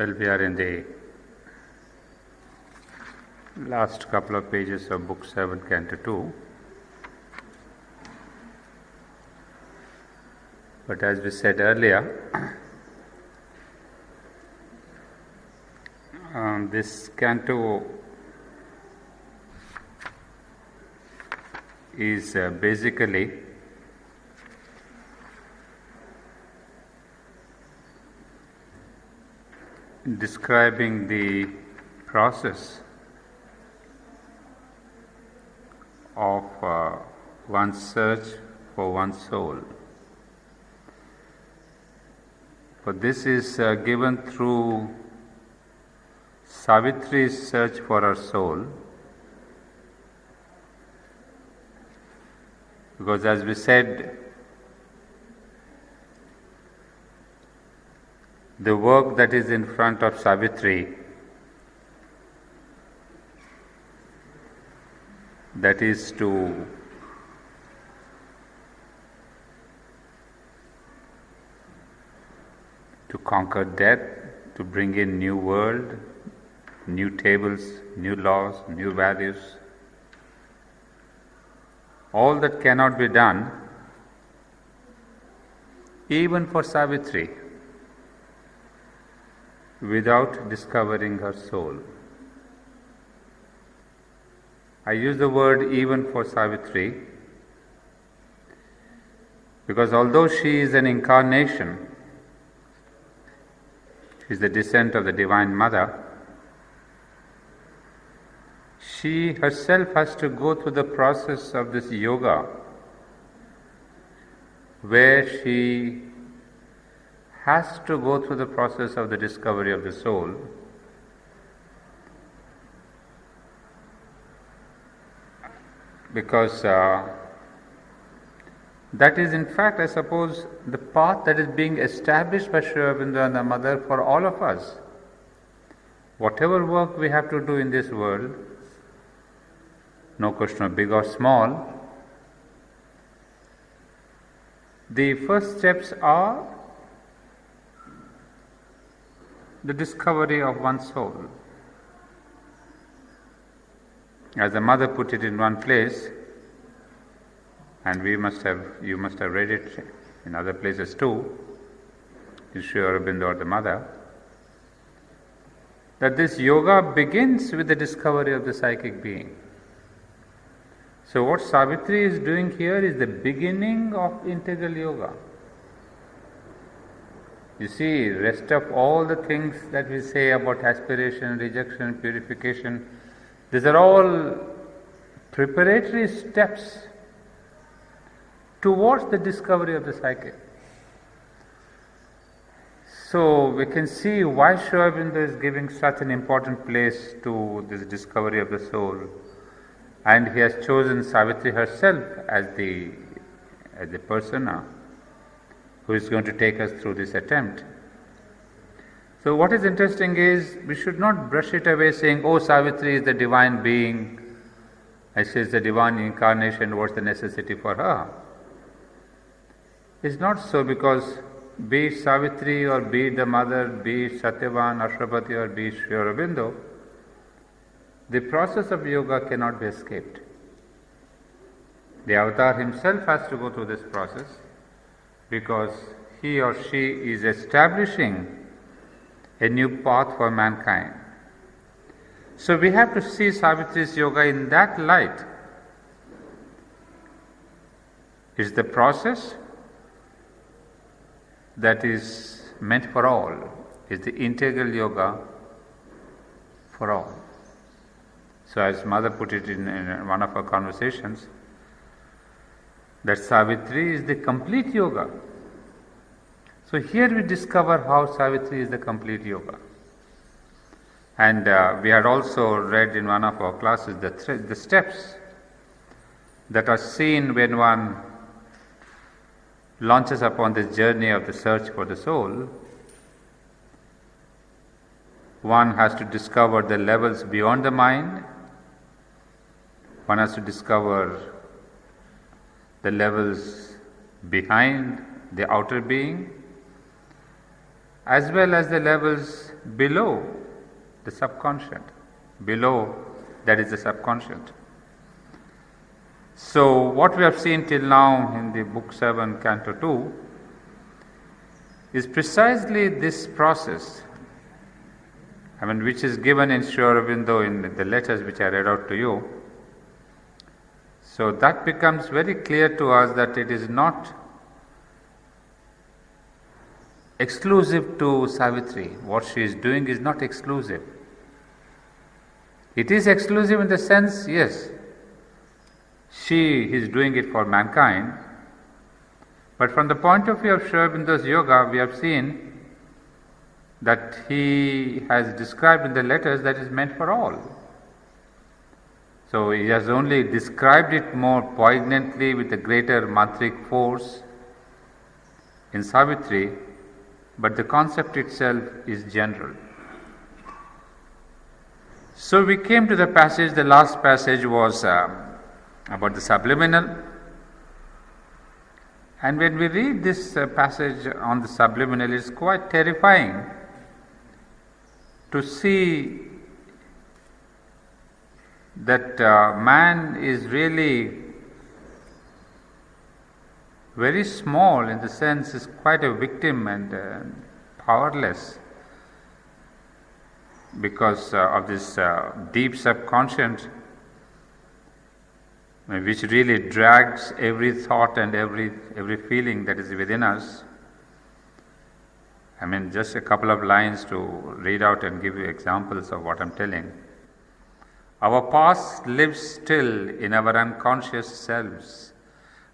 Well, we are in the last couple of pages of Book 7, Canto 2. But as we said earlier, this canto is basically describing the process of one's search for one's soul. For this is given through Savitri's search for her soul, because as we said, the work that is in front of Savitri, that is to conquer death, to bring in new world, new tables, new laws, new values, all that cannot be done even for Savitri without discovering her soul. I use the word even for Savitri because although she is an incarnation, she is the descent of the Divine Mother, she herself has to go through the process of this yoga where she has to go through the process of the discovery of the soul, because that is in fact, I suppose, the path that is being established by Sri Aurobindo and the Mother for all of us. Whatever work we have to do in this world, no question of big or small, the first steps are the discovery of one's soul. As the Mother put it in one place, and you must have read it in other places too, in Sri Aurobindo or the Mother, that this yoga begins with the discovery of the psychic being. So what Savitri is doing here is the beginning of integral yoga. You see, rest of all the things that we say about aspiration, rejection, purification, these are all preparatory steps towards the discovery of the psychic. So we can see why Sri Aurobindo is giving such an important place to this discovery of the soul, and he has chosen Savitri herself as the persona who is going to take us through this attempt. So what is interesting is we should not brush it away saying, oh, Savitri is the divine being, and she is the divine incarnation, what's the necessity for her? It's not so, because be it Savitri or be it the Mother, be it Satyavan, Ashwapati or be it Sri Aurobindo, the process of yoga cannot be escaped. The avatar himself has to go through this process because he or she is establishing a new path for mankind. So we have to see Savitri's yoga in that light. It's the process that is meant for all. It's the integral yoga for all. So as Mother put it in one of our conversations, that Savitri is the complete yoga. So here we discover how Savitri is the complete yoga. And we had also read in one of our classes the steps that are seen when one launches upon this journey of the search for the soul. One has to discover the levels beyond the mind. One has to discover the levels behind the outer being. as well as the levels below the subconscious. Below that is the subconscious. So what we have seen till now in the book 7, canto 2 is precisely this process, which is given in Sri Aurobindo in the letters which I read out to you. So that becomes very clear to us that it is not exclusive to Savitri. What she is doing is not exclusive. It is exclusive in the sense, yes, she is doing it for mankind, but from the point of view of Sri Aurobindo's yoga, we have seen that he has described in the letters that is meant for all. So he has only described it more poignantly with a greater mantric force in Savitri, but the concept itself is general. So we came to the passage, the last passage was about the subliminal. And when we read this passage on the subliminal, it's quite terrifying to see that man is really very small, in the sense is quite a victim and powerless because of this deep subconscious, which really drags every thought and every feeling that is within us. Just a couple of lines to read out and give you examples of what I'm telling. Our past lives still in our unconscious selves,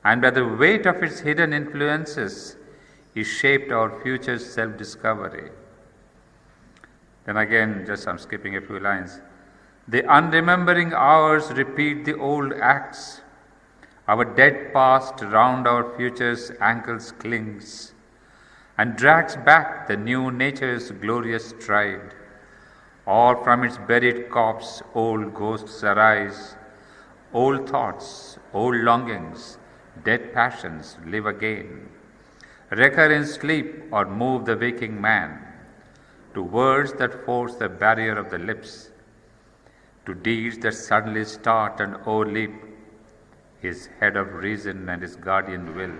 and by the weight of its hidden influences is shaped our future self-discovery. Then again, I'm skipping a few lines. The unremembering hours repeat the old acts. Our dead past round our future's ankles clings, and drags back the new nature's glorious stride. Or from its buried corpse old ghosts arise, old thoughts, old longings, dead passions live again, recur in sleep or move the waking man to words that force the barrier of the lips, to deeds that suddenly start and o'erleap his head of reason and his guardian will.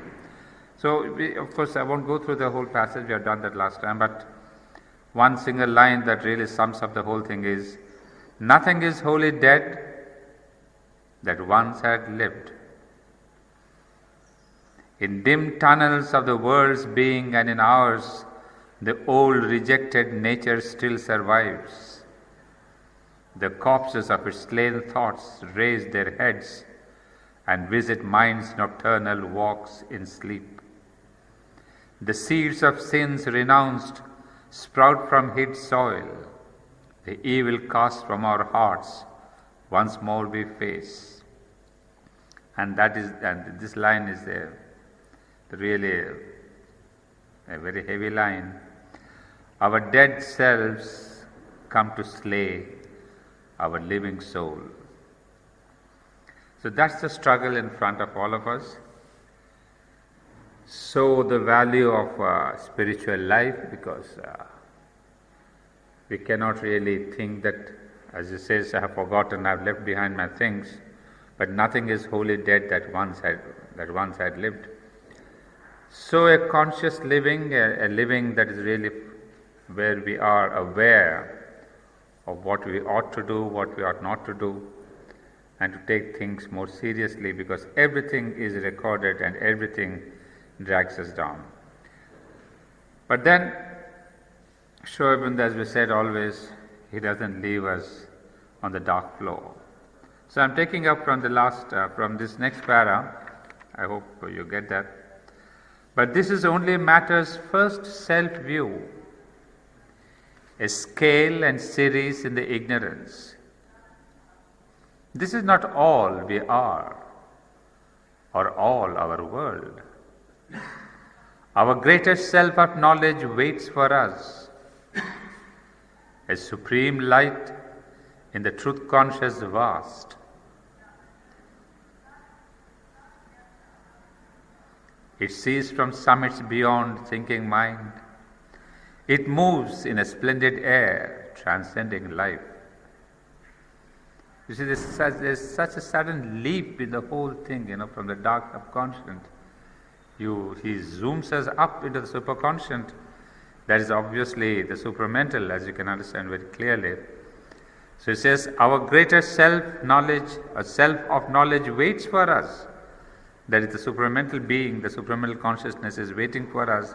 So, of course, I won't go through the whole passage, we have done that last time, but one single line that really sums up the whole thing is, nothing is wholly dead that once had lived. In dim tunnels of the world's being and in ours, the old rejected nature still survives. The corpses of its slain thoughts raise their heads and visit mind's nocturnal walks in sleep. The seeds of sins renounced sprout from hid soil. The evil cast from our hearts once more we face. And this line is really a very heavy line. Our dead selves come to slay our living soul. So that's the struggle in front of all of us. So the value of spiritual life, because we cannot really think that, as it says, I have forgotten, I have left behind my things, but nothing is wholly dead that once had lived. So a conscious living, a living that is really where we are aware of what we ought to do, what we ought not to do, and to take things more seriously, because everything is recorded and everything drags us down. But then, Sri Aurobindo, as we said always, he doesn't leave us on the dark floor. So I'm taking up from from this next para. I hope you get that. But this is only matter's first self-view, a scale and series in the ignorance. This is not all we are, or all our world. Our greatest self of knowledge waits for us, a supreme light in the truth-conscious vast. It sees from summits beyond thinking mind, It moves in a splendid air, transcending life. You see, there's such a sudden leap in the whole thing, from the dark subconscious. He zooms us up into the superconscious. That is obviously the supramental, as you can understand very clearly. So it says, our greater self-knowledge, a self of knowledge waits for us. That is the supramental being, the supramental consciousness is waiting for us.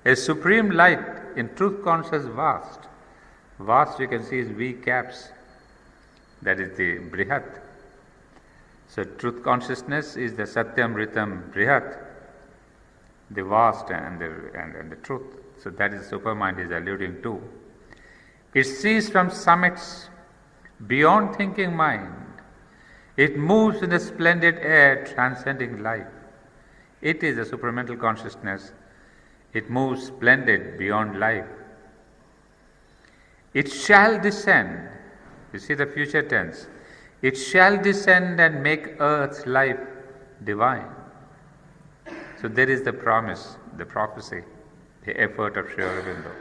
A supreme light in truth conscious vast. Vast you can see is V caps. That is the Brihat. So truth consciousness is the Satyam Ritam Brihat, the vast and the truth. So that is supermind is alluding to. It sees from summits beyond thinking mind. It moves in the splendid air, transcending life. It is a supramental consciousness. It moves splendid beyond life. It shall descend. You see the future tense. It shall descend and make earth's life divine. So there is the promise, the prophecy, the effort of Sri Aurobindo.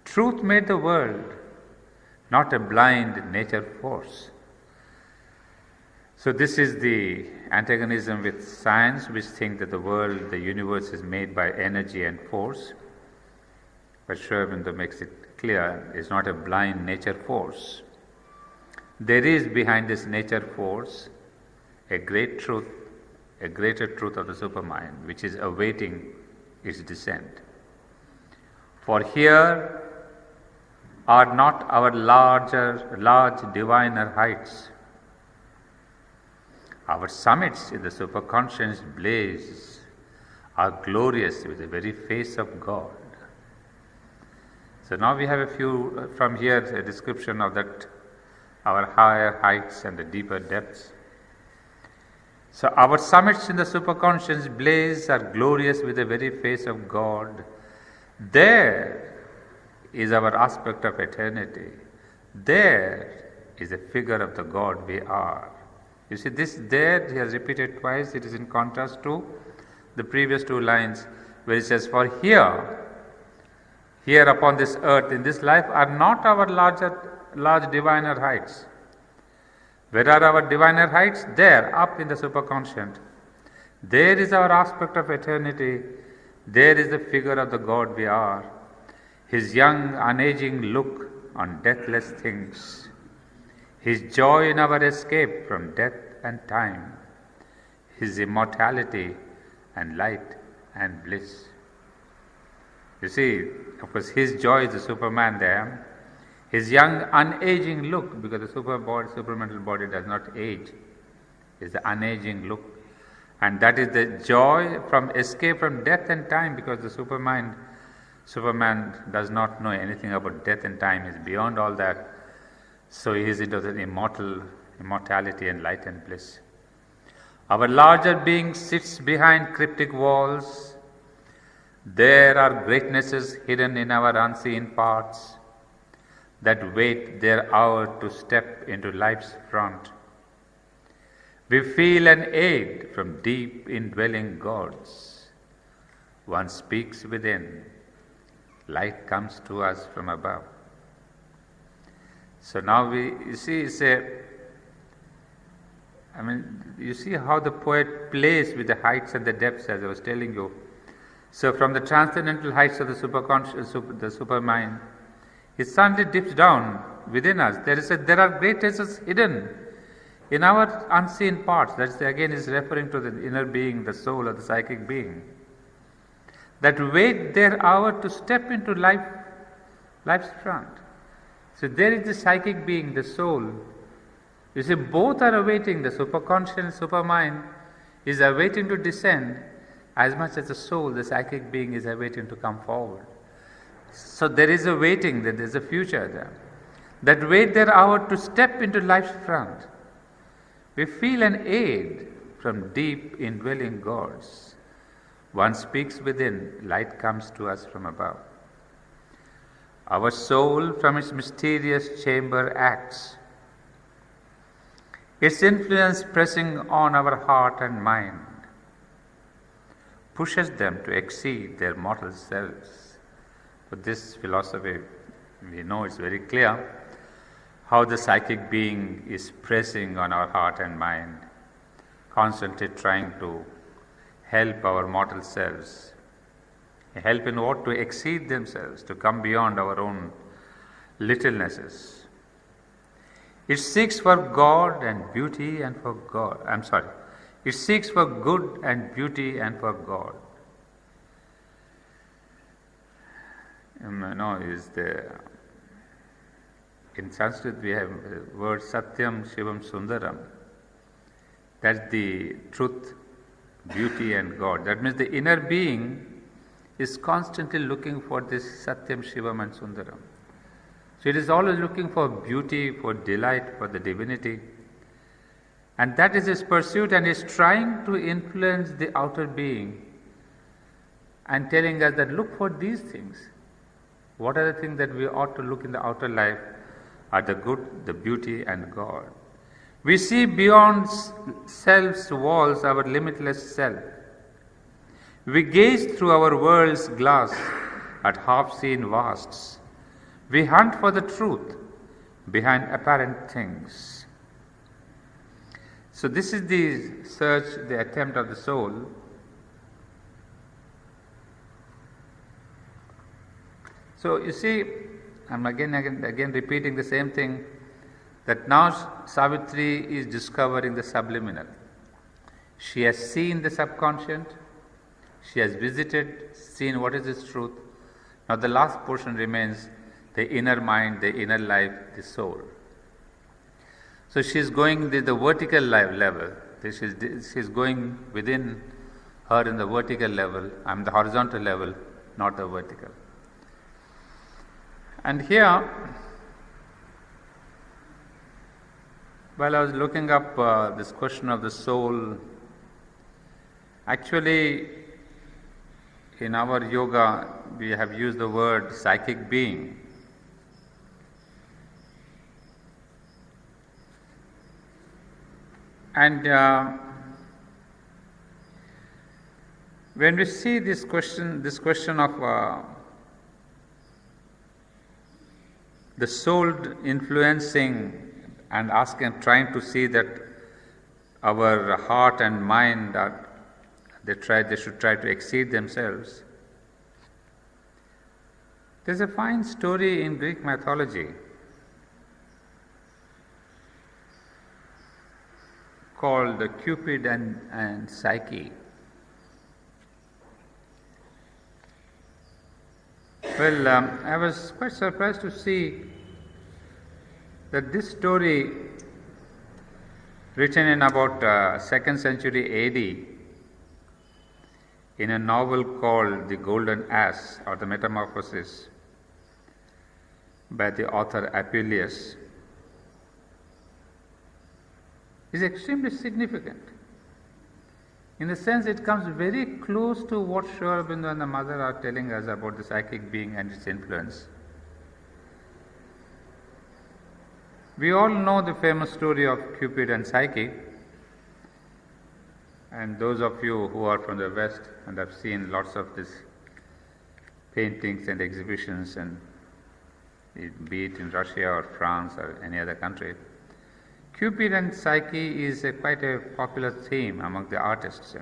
Truth made the world, not a blind nature force. So this is the antagonism with science, which think that the world, the universe is made by energy and force. But Sri Aurobindo makes it clear, it's not a blind nature force. There is behind this nature force a great truth, a greater truth of the supermind, which is awaiting its descent. For here are not our large diviner heights. Our summits in the superconscious blaze are glorious with the very face of God. So now we have a few, from here, a description of that, our higher heights and the deeper depths. So our summits in the superconscious blaze are glorious with the very face of God. There is our aspect of eternity. There is a figure of the God we are. You see, this there he has repeated twice. It is in contrast to the previous two lines where he says, for here upon this earth, in this life, are not our large diviner heights. Where are our diviner heights? There, up in the superconscious. There is our aspect of eternity. There is the figure of the God we are. His young, unaging look on deathless things. His joy in our escape from death and time. His immortality and light and bliss. You see, of course, his joy is the Superman there. His young, unaging look, because the supramental body does not age, is the unaging look. And that is the joy from escape from death and time, because the Superman does not know anything about death and time, he is beyond all that. So he is into the immortality and light and bliss. Our larger being sits behind cryptic walls. There are greatnesses hidden in our unseen parts that wait their hour to step into life's front. We feel an aid from deep indwelling gods. One speaks within, light comes to us from above. So now you see how the poet plays with the heights and the depths, as I was telling you. So from the transcendental heights of the superconscious, the supermind, it suddenly dips down within us. There are great treasures hidden in our unseen parts. That again is referring to the inner being, the soul or the psychic being, that wait their hour to step into life's front. So there is the psychic being, the soul. You see, both are awaiting. The superconscious and supermind is awaiting to descend, as much as the soul, the psychic being, is awaiting to come forward. So there is a waiting, there is a future there, that wait their hour to step into life's front. We feel an aid from deep indwelling gods. One speaks within, light comes to us from above. Our soul from its mysterious chamber acts, its influence pressing on our heart and mind, pushes them to exceed their mortal selves. With this philosophy, we know it's very clear how the psychic being is pressing on our heart and mind, constantly trying to help our mortal selves. Help in what? To exceed themselves, to come beyond our own littlenesses. It seeks for God and beauty and for God. It seeks for good and beauty and for God. In Sanskrit we have the word Satyam Shivam Sundaram. That's the truth, beauty and God. That means the inner being is constantly looking for this Satyam, Shivam and Sundaram. So it is always looking for beauty, for delight, for the divinity. And that is his pursuit, and is trying to influence the outer being and telling us that look for these things. What are the things that we ought to look in the outer life? Are the good, the beauty and God. We see beyond self's walls our limitless self. We gaze through our world's glass at half-seen vasts. We hunt for the truth behind apparent things. So this is the search, the attempt of the soul. So you see, I'm again repeating the same thing, that now Savitri is discovering the subliminal. She has seen the subconscious, she has visited, seen what is its truth. Now the last portion remains the inner mind, the inner life, the soul. So she is going the vertical level. She is going within her in the vertical level. I am the horizontal level, not the vertical. And here, while I was looking up this question of the soul, actually in our yoga we have used the word psychic being. And when we see this question of the soul influencing and trying to see that our heart and mind they should try to exceed themselves. There's a fine story in Greek mythology called Cupid and Psyche. Well, I was quite surprised to see that this story, written in about 2nd century AD, in a novel called The Golden Ass or The Metamorphosis by the author Apuleius, is extremely significant. In the sense, it comes very close to what Sri Aurobindo and the mother are telling us about the psychic being and its influence. We all know the famous story of Cupid and Psyche, and those of you who are from the West and have seen lots of these paintings and exhibitions, and be it in Russia or France or any other country, Cupid and Psyche is quite a popular theme among the artists,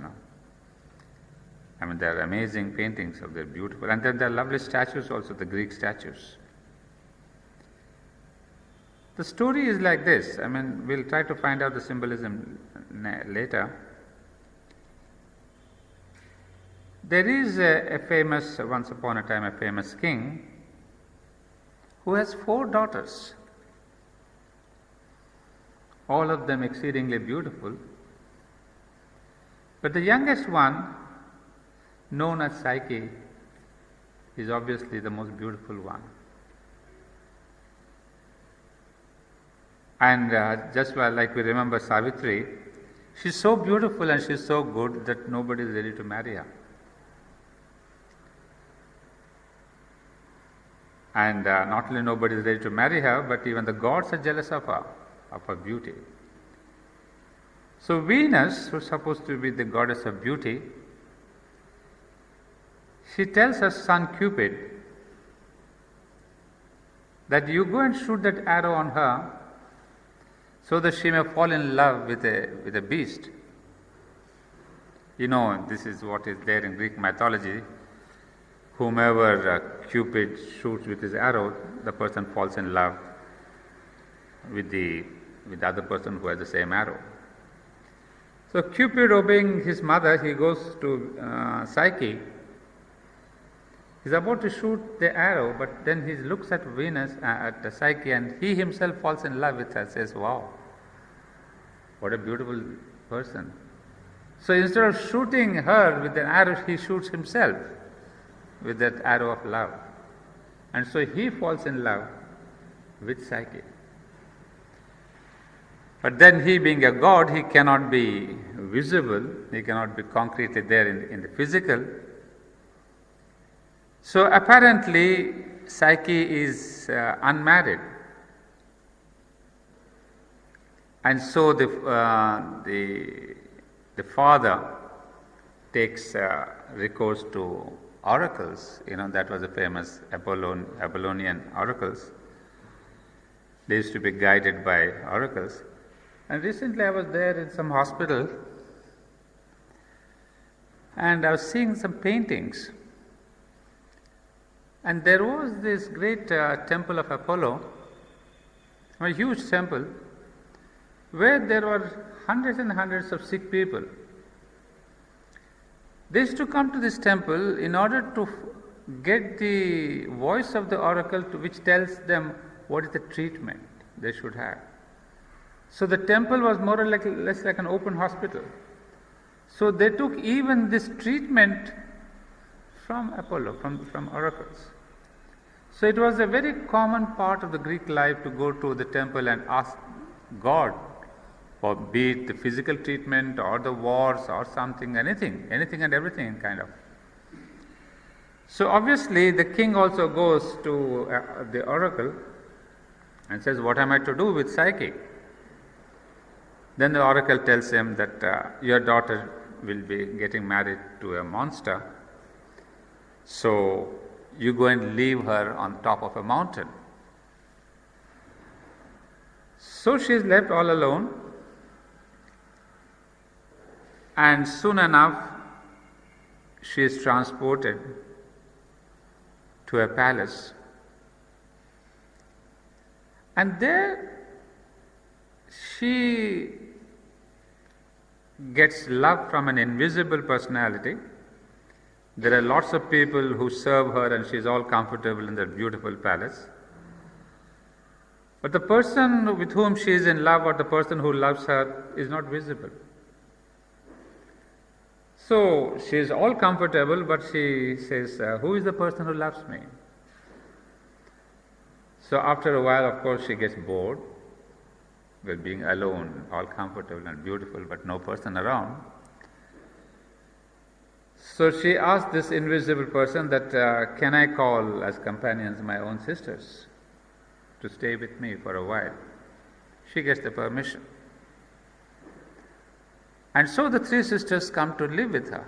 I mean, there are amazing paintings of them, beautiful, and then there are lovely statues also, the Greek statues. The story is like this. I mean, we'll try to find out the symbolism later. There is once upon a time, a famous king who has 4 daughters, all of them exceedingly beautiful. But the youngest one, known as Psyche, is obviously the most beautiful one. And just like we remember Savitri, she's so beautiful and she's so good that nobody is ready to marry her. And not only nobody is ready to marry her, but even the gods are jealous of her beauty. So Venus, who is supposed to be the goddess of beauty, she tells her son Cupid that you go and shoot that arrow on her so that she may fall in love with a beast. You know, this is what is there in Greek mythology. Whomever Cupid shoots with his arrow, the person falls in love with the other person who has the same arrow. So Cupid, obeying his mother, he goes to Psyche. He's about to shoot the arrow, but then he looks at Venus, at Psyche, and he himself falls in love with her, says, "Wow, what a beautiful person." So instead of shooting her with an arrow, he shoots himself with that arrow of love. And so he falls in love with Psyche. But then he, being a god, he cannot be visible, he cannot be concretely there in the physical. So apparently Psyche is unmarried. And so the father takes recourse to oracles. You know, that was the famous Apollonian oracles. They used to be guided by oracles. And recently I was there in some hospital and I was seeing some paintings. And there was this great temple of Apollo, a huge temple, where there were hundreds and hundreds of sick people. They used to come to this temple in order to get the voice of the oracle which tells them what is the treatment they should have. So the temple was more or less like an open hospital. So they took even this treatment from Apollo, from oracles. So it was a very common part of the Greek life to go to the temple and ask God for, be it the physical treatment or the wars or something, anything and everything kind of. So obviously the king also goes to the oracle and says, "What am I to do with Psyche?" Then the oracle tells him that your daughter will be getting married to a monster, so you go and leave her on top of a mountain. So she is left all alone, and soon enough she is transported to a palace, and there she gets love from an invisible personality. There are lots of people who serve her and she is all comfortable in that beautiful palace. But the person with whom she is in love, or the person who loves her, is not visible. So she is all comfortable, but she says, "Who is the person who loves me?" So after a while, of course, she gets bored with being alone, all comfortable and beautiful, but no person around. So she asked this invisible person that, "Can I call as companions my own sisters to stay with me for a while?" She gets the permission. And so the three sisters come to live with her,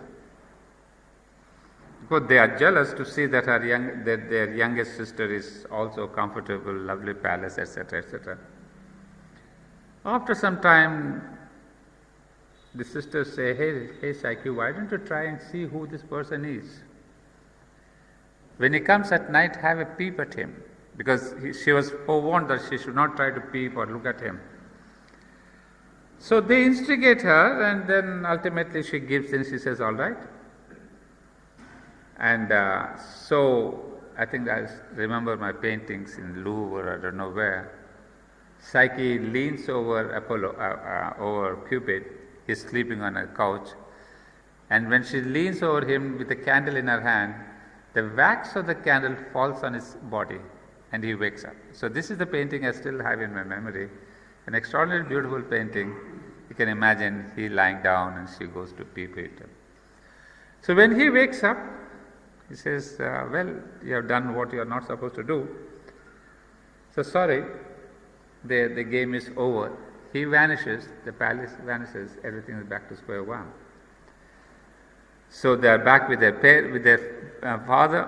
because they are jealous to see that their youngest sister is also comfortable, lovely palace, etc., etc. After some time, the sisters say, hey Psyche, why don't you try and see who this person is? When he comes at night, have a peep at him, because she was forewarned that she should not try to peep or look at him. So they instigate her, and then ultimately she gives in. She says, "All right." And so I think I remember my paintings in Louvre, or I don't know where. Psyche leans over Apollo, over Cupid. He's sleeping on a couch, and when she leans over him with a candle in her hand, the wax of the candle falls on his body, and he wakes up. So this is the painting I still have in my memory. An extraordinarily beautiful painting. You can imagine he lying down and she goes to peep at him. So when he wakes up, he says, "Well, you have done what you are not supposed to do. So sorry, the game is over." He vanishes, the palace vanishes, everything is back to square one. So they are back with their father,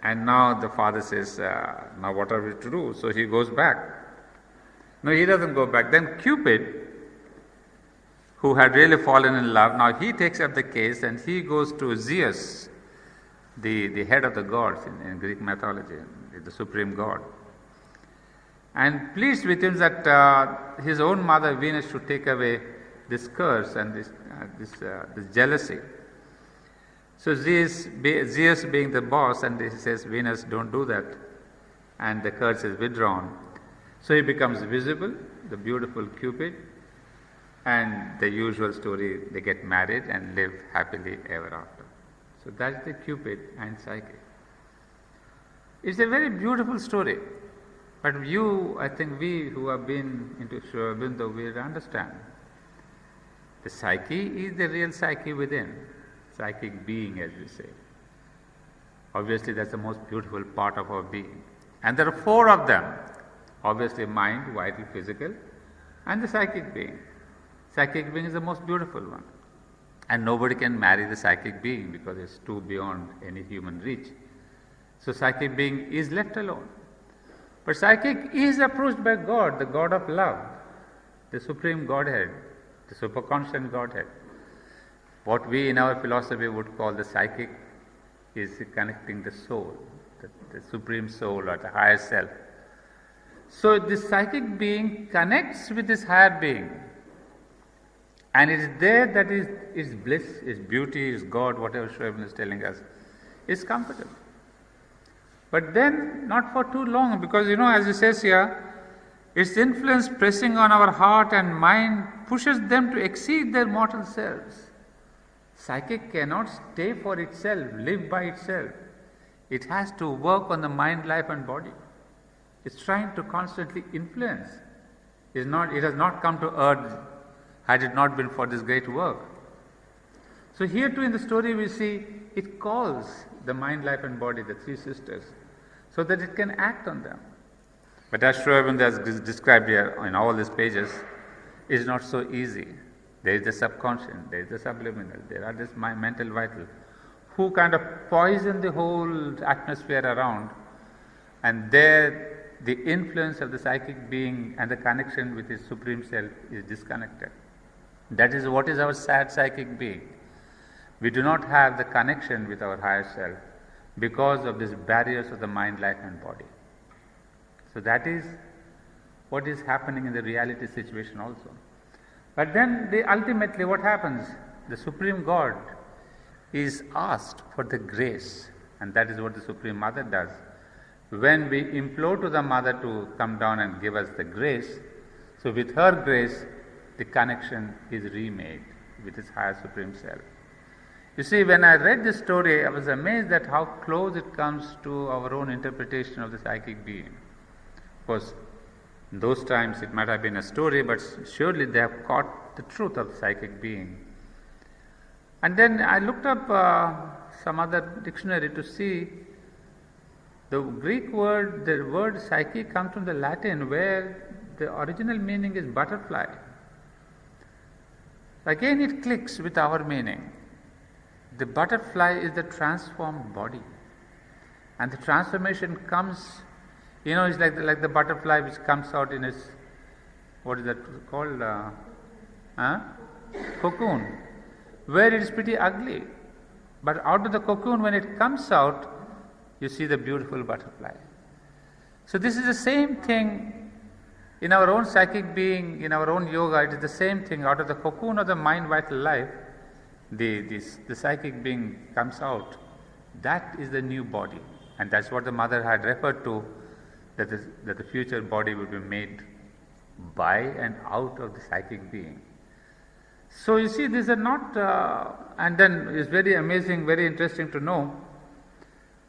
And now the father says, now what are we to do? So he goes back. No, he doesn't go back. Then Cupid, who had really fallen in love, now he takes up the case and he goes to Zeus, the head of the gods in Greek mythology, the supreme god, and pleads with him that his own mother Venus should take away this curse and this jealousy. So Zeus being the boss, and he says, Venus, don't do that, and the curse is withdrawn. So he becomes visible, the beautiful Cupid, and the usual story, they get married and live happily ever after. So that's the Cupid and Psyche. It's a very beautiful story, but I think we who have been into Sri Aurobindo, we understand. The Psyche is the real Psyche within, psychic being, as we say. Obviously, that's the most beautiful part of our being. And there are 4 of them. Obviously, mind, vital, physical, and the psychic being. Psychic being is the most beautiful one. And nobody can marry the psychic being because it's too beyond any human reach. So psychic being is left alone. But psychic is approached by God, the God of love, the supreme Godhead, the superconscious Godhead. What we in our philosophy would call the psychic is connecting the soul, the supreme soul or the higher self. So this psychic being connects with this higher being, and it is there that is bliss, is beauty, is God, whatever Sri Aurobindo is telling us, is comfortable. But then not for too long, because as it says here, its influence pressing on our heart and mind pushes them to exceed their mortal selves. Psychic cannot stay for itself, live by itself. It has to work on the mind, life and body. It's trying to constantly influence. It has not come to earth had it not been for this great work. So here too in the story we see it calls the mind, life and body, the 3 sisters, so that it can act on them. But as Sri Aurobindo has described here in all these pages, it's not so easy. There is the subconscious, there is the subliminal, there are this mental vital, who kind of poison the whole atmosphere around, and there the influence of the psychic being and the connection with his supreme self is disconnected. That is what is our sad psychic being. We do not have the connection with our higher self because of these barriers of the mind, life and body. So that is what is happening in the reality situation also. But then ultimately what happens? The Supreme God is asked for the grace, and that is what the Supreme Mother does. When we implore to the Mother to come down and give us the grace, so with her grace, the connection is remade with its higher Supreme Self. You see, when I read this story, I was amazed at how close it comes to our own interpretation of the psychic being. Of course, in those times it might have been a story, but surely they have caught the truth of the psychic being. And then I looked up some other dictionary to see the Greek word, the word psyche comes from the Latin, where the original meaning is butterfly. Again it clicks with our meaning. The butterfly is the transformed body, and the transformation comes, it's like the butterfly which comes out in its, what is that called, cocoon, where it is pretty ugly, but out of the cocoon when it comes out, you see the beautiful butterfly. So this is the same thing in our own psychic being, in our own yoga. It is the same thing. Out of the cocoon of the mind, vital life, the psychic being comes out. That is the new body, and that's what the Mother had referred to, that the future body will be made by and out of the psychic being. So you see, these are not, and then it's very amazing, very interesting to know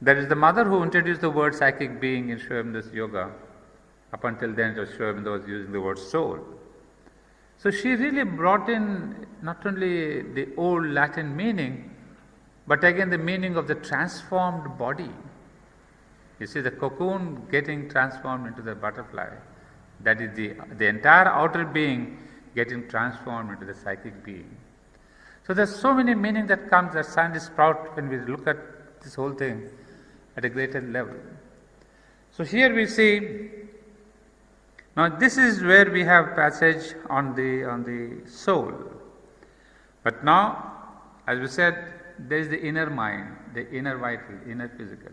that is the Mother who introduced the word psychic being in Sri Aurobindo's yoga. Up until then, Sri Aurobindo was using the word soul. So she really brought in not only the old Latin meaning, but again the meaning of the transformed body. You see, the cocoon getting transformed into the butterfly. That is the entire outer being getting transformed into the psychic being. So there's so many meaning that comes, that scientists sprout when we look at this whole thing. at a greater level. So here we see, now this is where we have passage on the soul. But now, as we said, there is the inner mind, the inner vital, inner physical.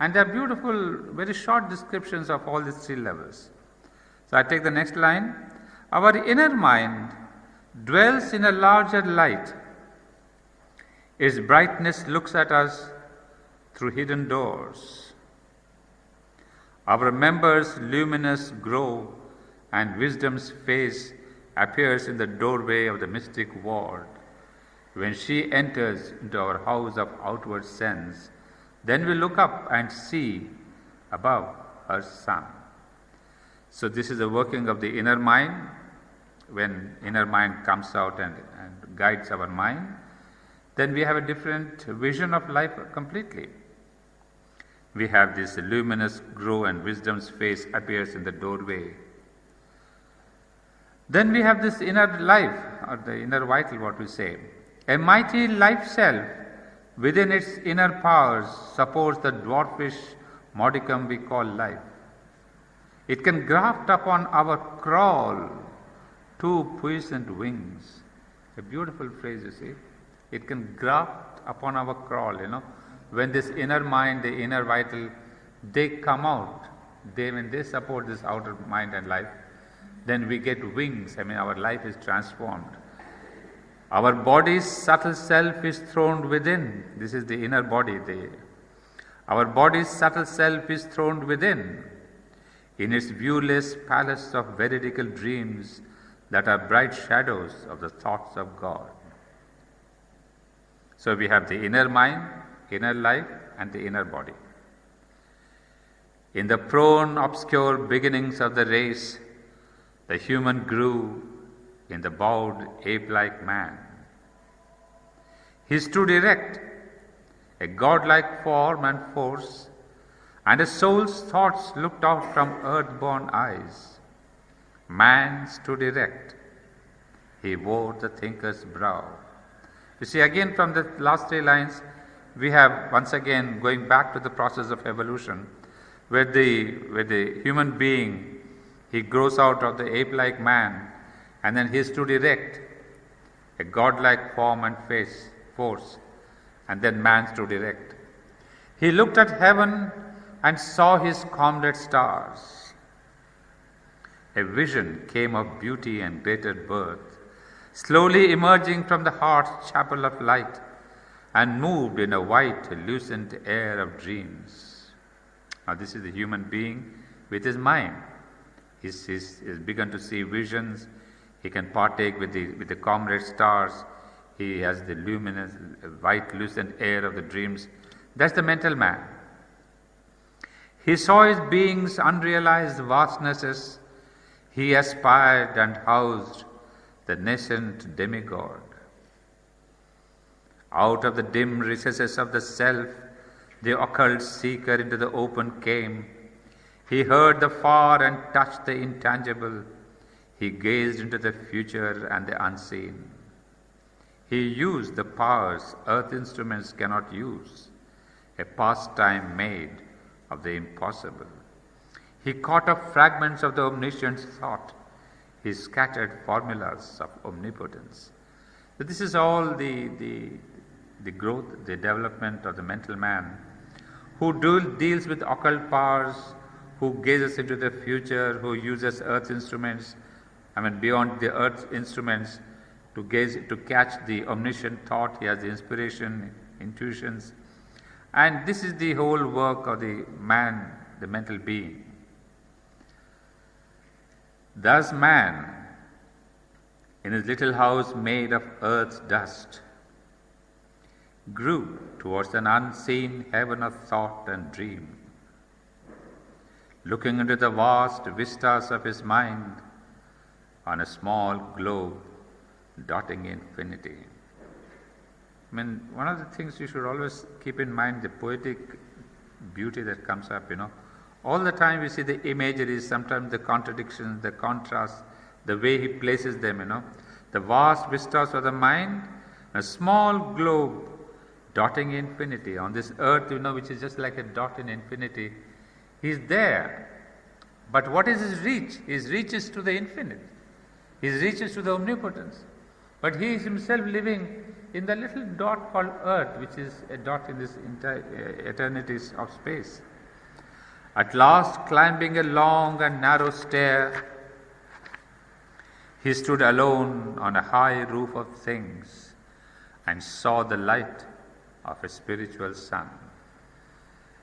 And there are beautiful, very short descriptions of all these three levels. So I take the next line. Our inner mind dwells in a larger light. Its brightness looks at us through hidden doors. Our members luminous grow, and wisdom's face appears in the doorway of the mystic ward. When she enters into our house of outward sense, then we look up and see above her sun. So this is the working of the inner mind. When inner mind comes out and guides our mind, then we have a different vision of life completely. We have this luminous grow and wisdom's face appears in the doorway. Then we have this inner life, or the inner vital, what we say. A mighty life self within its inner powers supports the dwarfish modicum we call life. It can graft upon our crawl two puissant wings. A beautiful phrase, you see. It can graft upon our crawl, When this inner mind, the inner vital, they come out, when they support this outer mind and life, then we get wings. Our life is transformed. Our body's subtle self is throned within. This is the inner body. Our body's subtle self is throned within, in its viewless palace of veridical dreams that are bright shadows of the thoughts of God. So we have the inner mind, inner life, and the inner body. In the prone, obscure beginnings of the race, the human grew in the bowed ape-like man. He stood erect, a godlike form and force, and a soul's thoughts looked out from earth-born eyes. Man stood erect. He wore the thinker's brow. You see, again from the last three lines, we have once again going back to the process of evolution, where the human being, he grows out of the ape-like man, and then he stood erect, a godlike form and force, and then man stood erect. He looked at heaven and saw his comrade stars. A vision came of beauty and greater birth, slowly emerging from the heart's chapel of light, and moved in a white, lucent air of dreams. Now this is the human being with his mind. He's begun to see visions. He can partake with the comrade stars. He has the luminous, white, lucent air of the dreams. That's the mental man. He saw his being's unrealized vastnesses. He aspired and housed the nascent demigod. Out of the dim recesses of the self, the occult seeker into the open came. He heard the far and touched the intangible. He gazed into the future and the unseen. He used the powers earth instruments cannot use, a pastime made of the impossible. He caught up fragments of the omniscient's thought. He scattered formulas of omnipotence. So this is all the growth, the development of the mental man, who deals with occult powers, who gazes into the future, who uses earth instruments, beyond the earth instruments, to catch the omniscient thought. He has the inspiration, intuitions. And this is the whole work of the man, the mental being. Thus man, in his little house made of earth's dust, grew towards an unseen heaven of thought and dream, looking into the vast vistas of his mind on a small globe dotting infinity. One of the things you should always keep in mind, the poetic beauty that comes up, All the time we see the imageries, sometimes the contradictions, the contrasts, the way he places them, The vast vistas of the mind, a small globe dotting infinity. On this earth, which is just like a dot in infinity, he is there. But what is his reach? His reach is to the infinite. His reach is to the omnipotence. But he is himself living in the little dot called earth, which is a dot in this entire eternities of space. At last, climbing a long and narrow stair, he stood alone on a high roof of things and saw the light of a spiritual sun.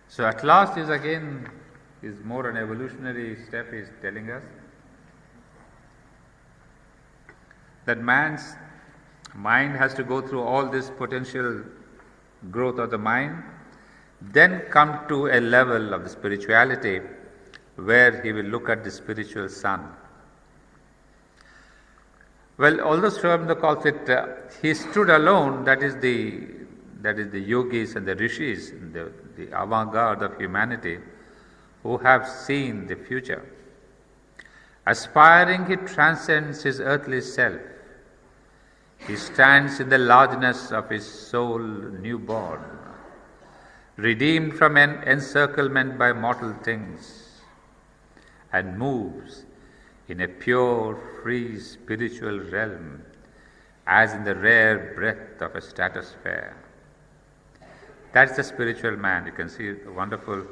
So at last is more an evolutionary step he is telling us, that man's mind has to go through all this potential growth of the mind, then come to a level of the spirituality where he will look at the spiritual sun. Well, although Sri Aurobindo calls it, he stood alone, that is the yogis and the rishis, the avant-garde of humanity, who have seen the future. Aspiring, he transcends his earthly self. He stands in the largeness of his soul newborn, redeemed from an encirclement by mortal things, and moves in a pure, free spiritual realm, as in the rare breath of a stratosphere. That's the spiritual man. You can see wonderful,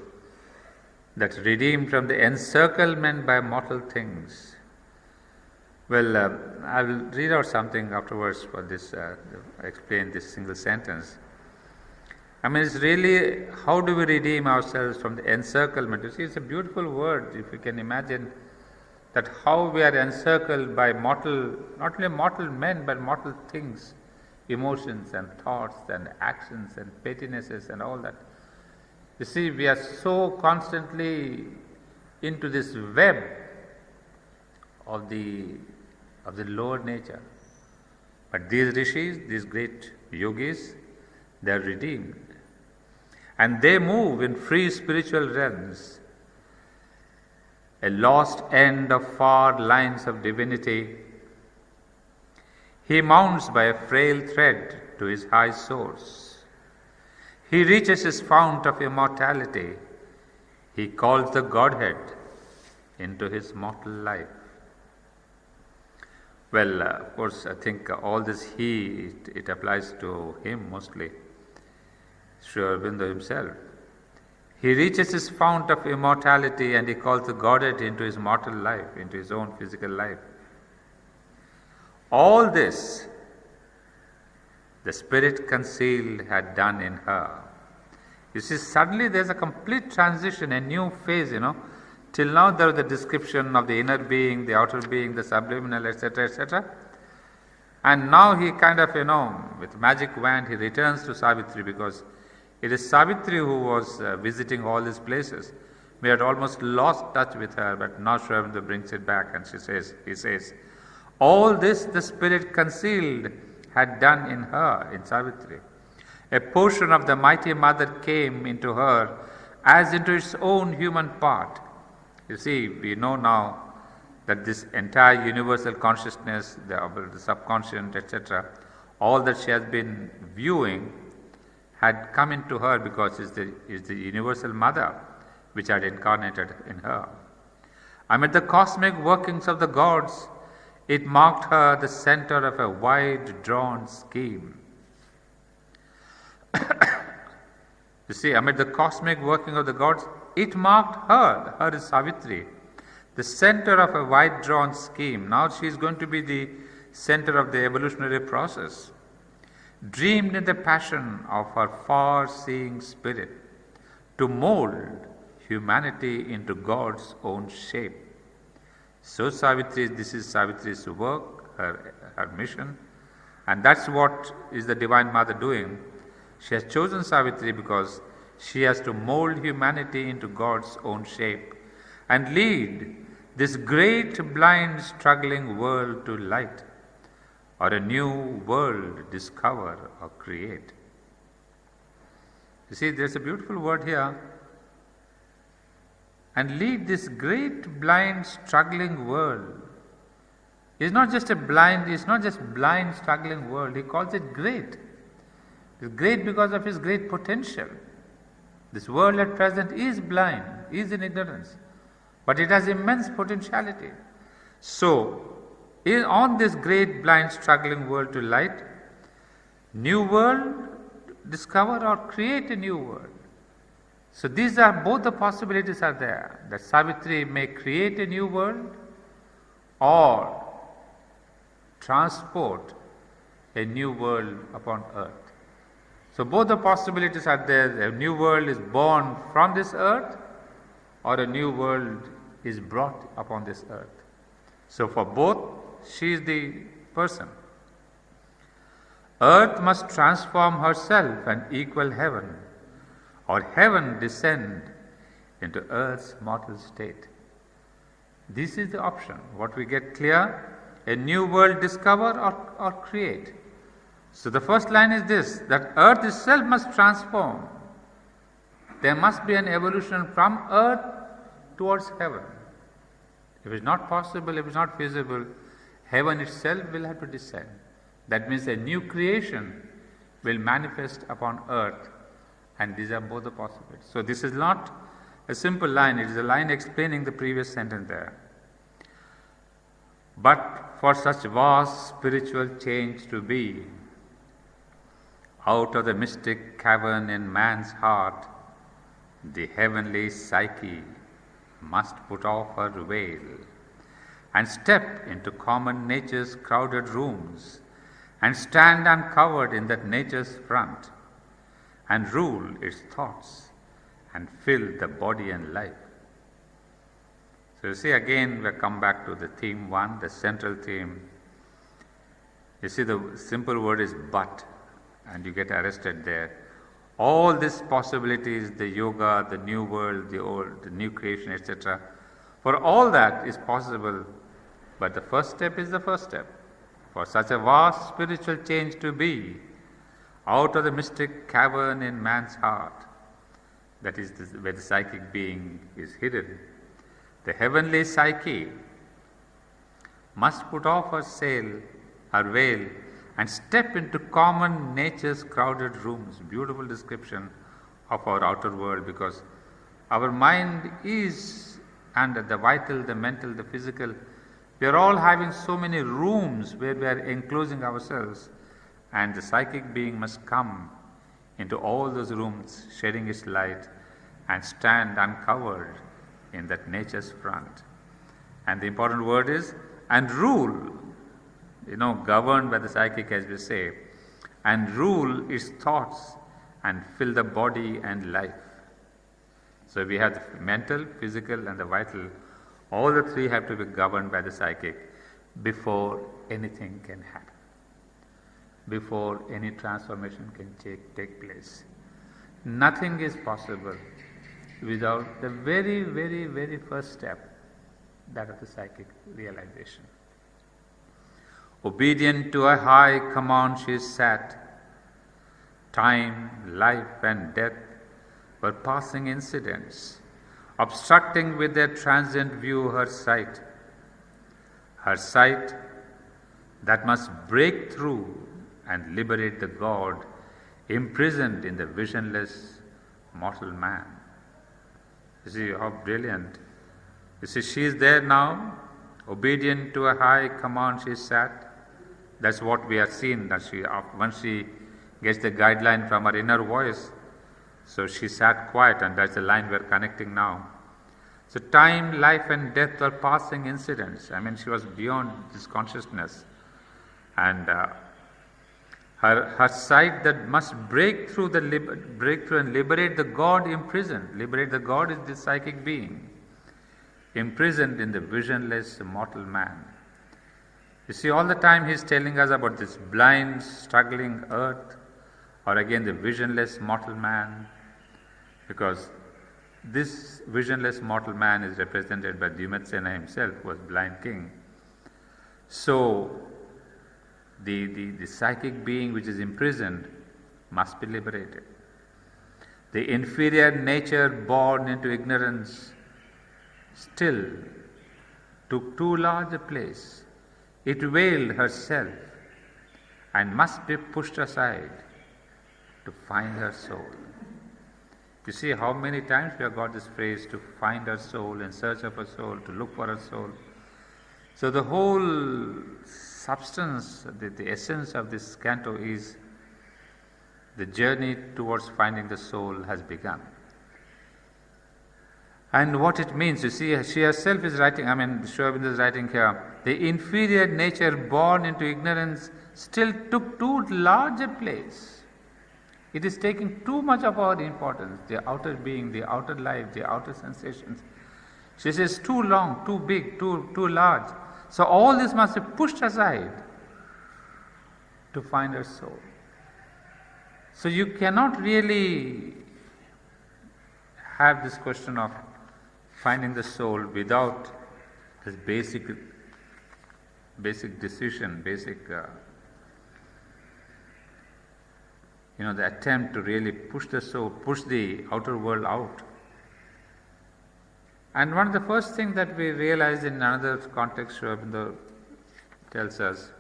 that's redeemed from the encirclement by mortal things. Well, I will read out something afterwards for this, explain this single sentence. I mean, it's really, how do we redeem ourselves from the encirclement? You see, it's a beautiful word, if you can imagine that how we are encircled by mortal, not only mortal men, but mortal things, emotions and thoughts and actions and pettinesses and all that. You see, we are so constantly into this web of the lower nature. But these rishis, these great yogis, they are redeemed. And they move in free spiritual realms, a lost end of far lines of divinity. He mounts by a frail thread to his high source. He reaches his fount of immortality. He calls the Godhead into his mortal life. Well, of course, I think all this it applies to him mostly, Sri Aurobindo himself. He reaches his fount of immortality and he calls the Godhead into his mortal life, into his own physical life. All this the Spirit concealed had done in her. You see, suddenly there's a complete transition, a new phase, Till now there was the description of the inner being, the outer being, the subliminal, etc., etc. And now he kind of, with magic wand, he returns to Savitri, because it is Savitri who was visiting all these places. We had almost lost touch with her, but now Sri Aurobindo brings it back, and he says, all this the Spirit concealed had done in her, in Savitri. A portion of the mighty Mother came into her as into its own human part. You see, we know now that this entire universal consciousness, the subconscious, etc., all that she has been viewing had come into her because it's the universal Mother which had incarnated in her. Amid the cosmic workings of the gods, it marked her the center of a wide-drawn scheme. You see, amid the cosmic working of the gods, it marked her is Savitri, the center of a wide-drawn scheme. Now she is going to be the center of the evolutionary process, dreamed in the passion of her far-seeing spirit to mold humanity into God's own shape. So Savitri, this is Savitri's work, her mission, and that's what is the Divine Mother doing. She has chosen Savitri because she has to mold humanity into God's own shape and lead this great blind struggling world to light, or a new world discover or create. You see, there's a beautiful word here. And lead this great blind struggling world. It's not just blind struggling world, he calls it great. It is great because of its great potential. This world at present is blind, is in ignorance, but it has immense potentiality. So, on this great blind struggling world to light, new world, discover or create a new world. So these are both the possibilities are there, that Savitri may create a new world or transport a new world upon earth. So both the possibilities are there. A new world is born from this earth or a new world is brought upon this earth. So for both, she is the person. Earth must transform herself and equal heaven, or heaven descend into earth's mortal state. This is the option. What we get clear, a new world discover or create. So the first line is this, that earth itself must transform. There must be an evolution from earth towards heaven. If it is not possible, if it is not feasible, heaven itself will have to descend. That means a new creation will manifest upon earth, and these are both the possibilities. So this is not a simple line, it is a line explaining the previous sentence there. But for such vast spiritual change to be, out of the mystic cavern in man's heart, the heavenly psyche must put off her veil and step into common nature's crowded rooms and stand uncovered in that nature's front and rule its thoughts and fill the body and life. So you see, again we come back to the theme 1, the central theme. You see, the simple word is but, and you get arrested there. All these possibilities, the yoga, the new world, the old, the new creation, etc., for all that is possible, but the first step is the first step. For such a vast spiritual change to be, out of the mystic cavern in man's heart, that is where the psychic being is hidden, the heavenly psyche must put off her veil, and step into common nature's crowded rooms. Beautiful description of our outer world, because our mind is, and the vital, the mental, the physical, we are all having so many rooms where we are enclosing ourselves, and the psychic being must come into all those rooms, shedding its light, and stand uncovered in that nature's front. And the important word is, and rule, governed by the psychic, as we say, and rule its thoughts and fill the body and life. So we have the mental, physical, and the vital. All the three have to be governed by the psychic before anything can happen, before any transformation can take place. Nothing is possible without the very, very, very first step, that of the psychic realization. Obedient to a high command she sat. Time, life, and death were passing incidents, obstructing with their transient view her sight that must break through and liberate the God imprisoned in the visionless mortal man. You see how brilliant. You see, she is there now, obedient to a high command she sat. That's what we have seen, that once she gets the guideline from her inner voice, so she sat quiet, and that's the line we are connecting now. So time, life, and death were passing incidents. She was beyond this consciousness, and her sight that must break through and liberate the God imprisoned. Liberate the God is the psychic being, imprisoned in the visionless mortal man. You see, all the time he is telling us about this blind, struggling earth, or again the visionless mortal man, because this visionless mortal man is represented by Dhimatsena himself, who was blind king. So the psychic being which is imprisoned must be liberated. The inferior nature born into ignorance still took too large a place. It veiled herself and must be pushed aside. to find her soul. You see how many times we have got this phrase, to find her soul, in search of her soul, to look for her soul. So the whole substance, the essence of this canto is the journey towards finding the soul has begun. And what it means, you see, she herself is writing, Sri Aurobindo is writing here, the inferior nature born into ignorance still took too large a place. It is taking too much of our importance, the outer being, the outer life, the outer sensations. She says too long, too big, too large. So all this must be pushed aside to find her soul. So you cannot really have this question of finding the soul without this basic decision, the attempt to really push the soul, push the outer world out. And one of the first things that we realize in another context, Sri Aurobindo tells us,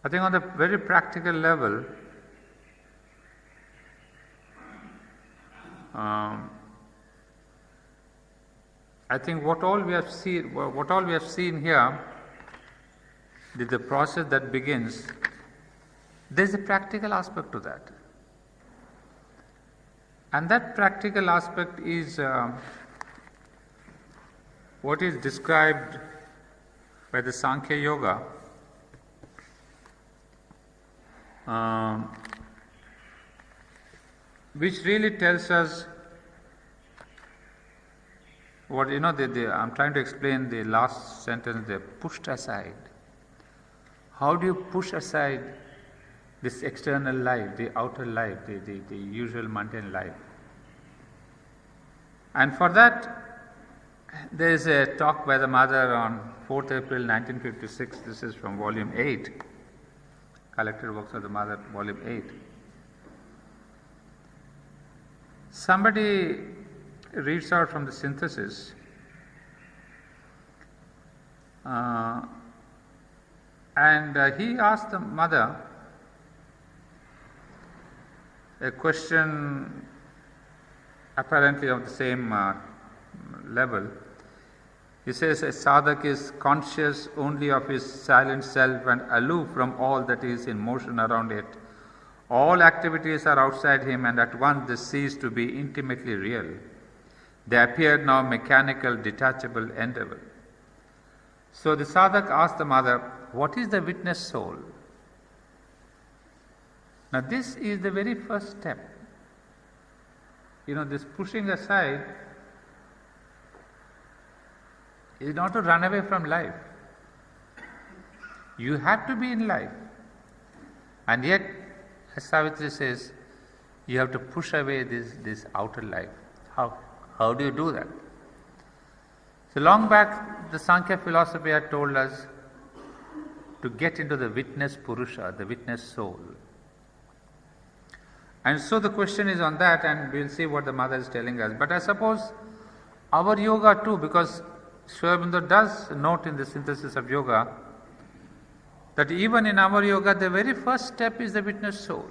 I think on the very practical level, I think what all we have seen here, the process that begins, there is a practical aspect to that. And that practical aspect is what is described by the Sankhya Yoga, which really tells us what, I'm trying to explain the last sentence there, pushed aside. How do you push aside this external life, the outer life, the usual mundane life? And for that, there is a talk by the mother on 4th April 1956. This is from volume 8, Collected Works of the Mother, volume 8. Somebody reads out from the synthesis, and he asked the mother a question apparently of the same level. He says a sadhak is conscious only of his silent self and aloof from all that is in motion around it. All activities are outside him, and at once they cease to be intimately real. They appear now mechanical, detachable, endable. So the sadhak asked the mother, what is the witness soul? Now this is the very first step. This pushing aside is not to run away from life. You have to be in life. And yet, as Savitri says, you have to push away this outer life. How do you do that? So long back, the Sankhya philosophy had told us to get into the witness Purusha, the witness soul. And so the question is on that, and we'll see what the mother is telling us. But I suppose our yoga too, because Sri Aurobindo does note in the synthesis of yoga that even in our yoga, the very first step is the witness soul.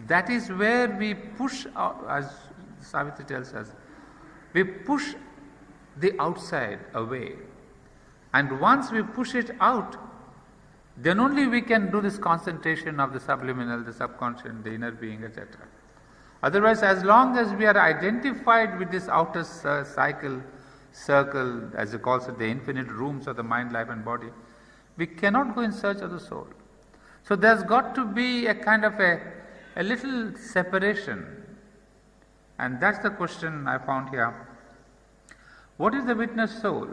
That is where we push out, as Savitri tells us, we push the outside away. And once we push it out, then only we can do this concentration of the subliminal, the subconscious, the inner being, etc. Otherwise, as long as we are identified with this outer circle, as he calls it, the infinite rooms of the mind, life and body, we cannot go in search of the soul. So there's got to be a kind of a little separation. And that's the question I found here. What is the witness soul?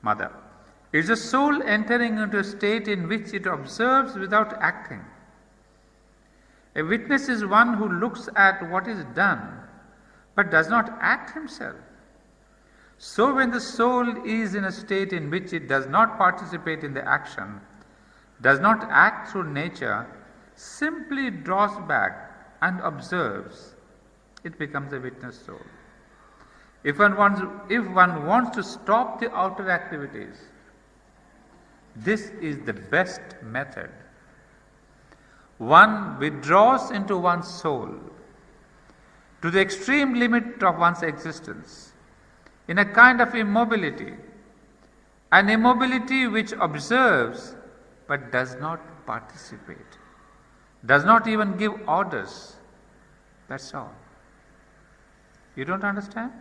Mother. It's a soul entering into a state in which it observes without acting. A witness is one who looks at what is done, but does not act himself. So when the soul is in a state in which it does not participate in the action, does not act through nature, simply draws back and observes, it becomes a witness soul. If one wants to stop the outer activities, This is the best method. One withdraws into one's soul to the extreme limit of one's existence in a kind of immobility, an immobility which observes but does not participate, does not even give orders. That's all. You don't understand?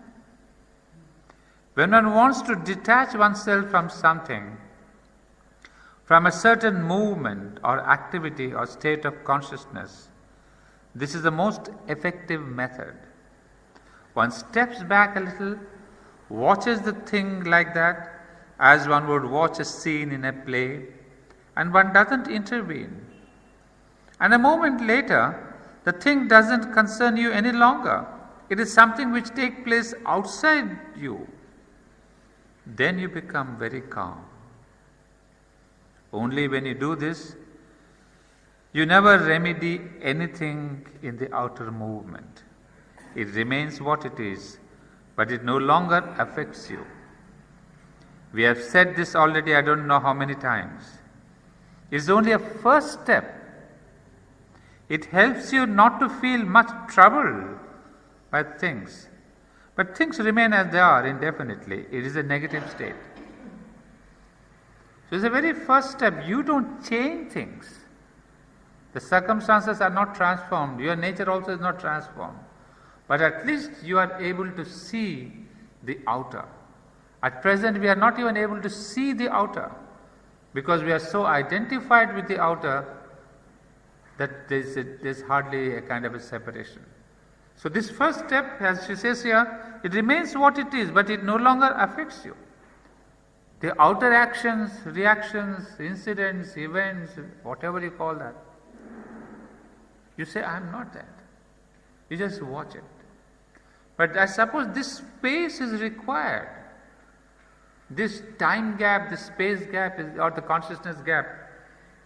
When one wants to detach oneself from something, from a certain movement or activity or state of consciousness, this is the most effective method. One steps back a little, watches the thing like that, as one would watch a scene in a play, and one doesn't intervene. And a moment later, the thing doesn't concern you any longer. It is something which takes place outside you. Then you become very calm. Only when you do this, you never remedy anything in the outer movement. It remains what it is, but it no longer affects you. We have said this already, I don't know how many times. It's only a first step. It helps you not to feel much trouble by things. But things remain as they are indefinitely. It is a negative state. So it's the very first step. You don't change things. The circumstances are not transformed. Your nature also is not transformed. But at least you are able to see the outer. At present, we are not even able to see the outer because we are so identified with the outer that there's hardly a kind of a separation. So this first step, as she says here, it remains what it is, but it no longer affects you. The outer actions, reactions, incidents, events, whatever you call that, you say, I am not that. You just watch it. But I suppose this space is required. This time gap, this space gap, or the consciousness gap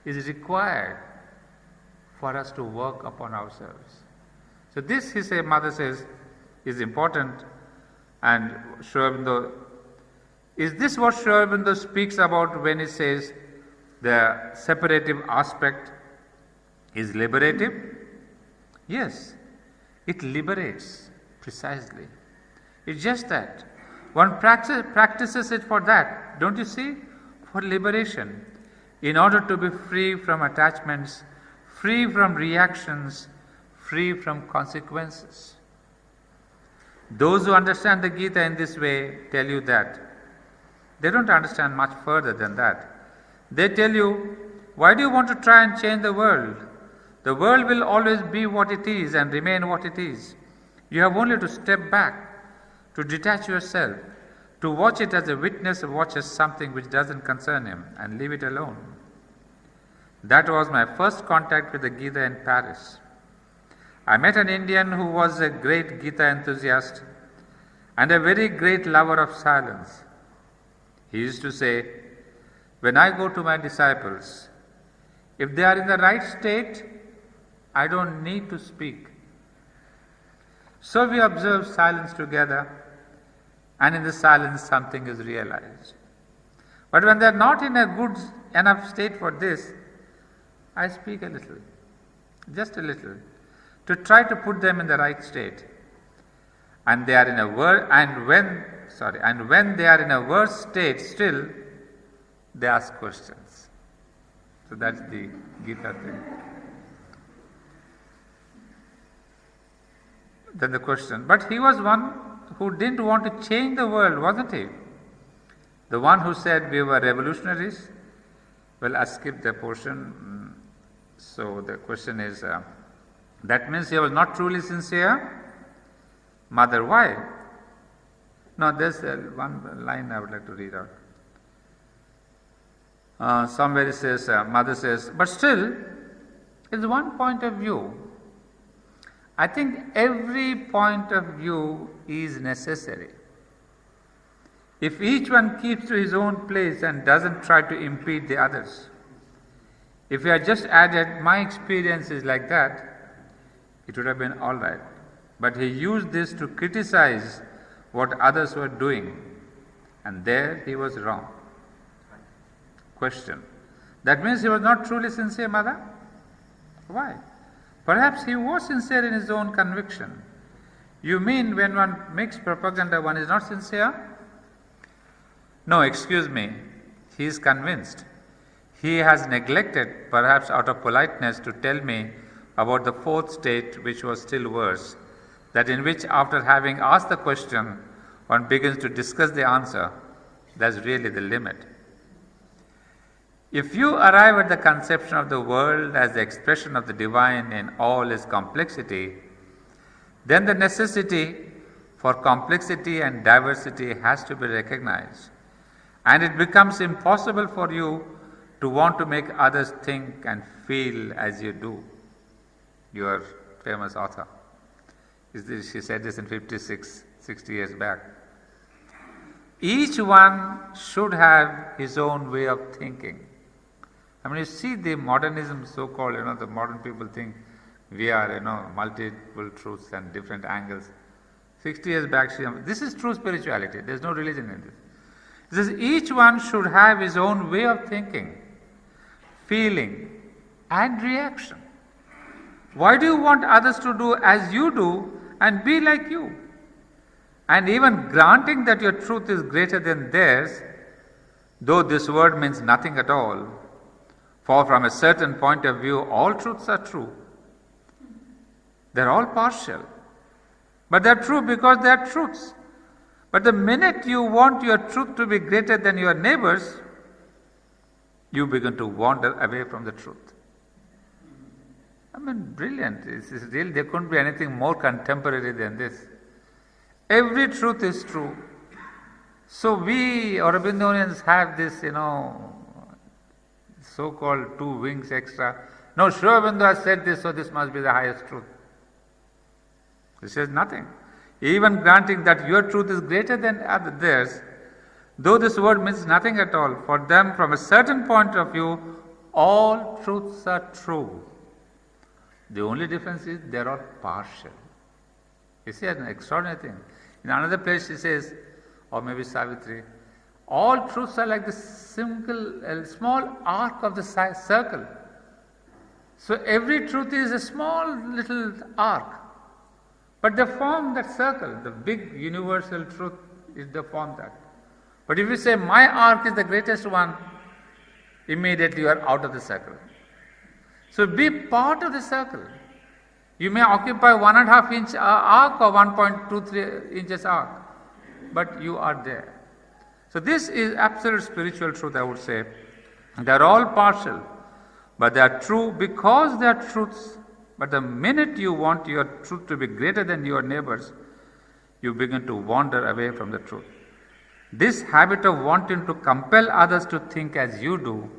is required for us to work upon ourselves. So this, mother says, is important. And Sri Aurobindo, is this what Sri Aurobindo speaks about when he says the separative aspect is liberative? Yes, it liberates precisely. It's just that. One practices it for that, don't you see? For liberation. In order to be free from attachments, free from reactions, free from consequences. Those who understand the Gita in this way tell you that. They don't understand much further than that. They tell you, why do you want to try and change the world? The world will always be what it is and remain what it is. You have only to step back, to detach yourself, to watch it as a witness watches something which doesn't concern him and leave it alone. That was my first contact with the Gita in Paris. I met an Indian who was a great Gita enthusiast and a very great lover of silence. He used to say, when I go to my disciples, if they are in the right state, I don't need to speak. So we observe silence together, and in the silence something is realized. But when they are not in a good enough state for this, I speak a little, just a little, to try to put them in the right state. And they are in a when they are in a worse state still, they ask questions. So that's the Gita thing. Then the question, but he was one who didn't want to change the world, wasn't he? The one who said we were revolutionaries? Well, I skipped the portion. So the question is, that means he was not truly sincere? Mother, why? No, there's one line I would like to read out. Somewhere it says, Mother says, but still, it's one point of view. I think every point of view is necessary. If each one keeps to his own place and doesn't try to impede the others, if he had just added, my experience is like that, it would have been all right. But he used this to criticize what others were doing, and there he was wrong. question. That means he was not truly sincere, Mother? Why? Perhaps he was sincere in his own conviction. You mean when one makes propaganda, one is not sincere? No, excuse me. He is convinced. He has neglected, perhaps out of politeness, to tell me about the fourth state, which was still worse, that in which, after having asked the question, one begins to discuss the answer. That's really the limit. If you arrive at the conception of the world as the expression of the divine in all its complexity, then the necessity for complexity and diversity has to be recognized, and it becomes impossible for you to want to make others think and feel as you do. Your famous author. She said this in 60 years back. Each one should have his own way of thinking. I mean, you see the modernism, so-called, the modern people think we are, multiple truths and different angles. 60 years back, this is true spirituality. There's no religion in this. It says each one should have his own way of thinking, feeling, and reaction. Why do you want others to do as you do and be like you? And even granting that your truth is greater than theirs, though this word means nothing at all, for from a certain point of view all truths are true. They're all partial, but they're true because they're truths. But the minute you want your truth to be greater than your neighbor's, you begin to wander away from the truth. I mean, brilliant. It's really, there couldn't be anything more contemporary than this. Every truth is true. So we Aurobindonians have this, so-called 2 wings extra. No, Sri Aurobindo has said this, so this must be the highest truth. He says nothing. Even granting that your truth is greater than theirs, though this word means nothing at all, for them from a certain point of view, all truths are true. The only difference is they are all partial. You see, an extraordinary thing. In another place she says, or maybe Savitri, all truths are like the small arc of the circle. So every truth is a small little arc. But they form that circle. The big universal truth is they form that. But if you say my arc is the greatest one, immediately you are out of the circle. So be part of the circle. You may occupy 1.5 inch arc or 1.23 inches arc, but you are there. So this is absolute spiritual truth, I would say. They are all partial, but they are true because they are truths. But the minute you want your truth to be greater than your neighbor's, you begin to wander away from the truth. This habit of wanting to compel others to think as you do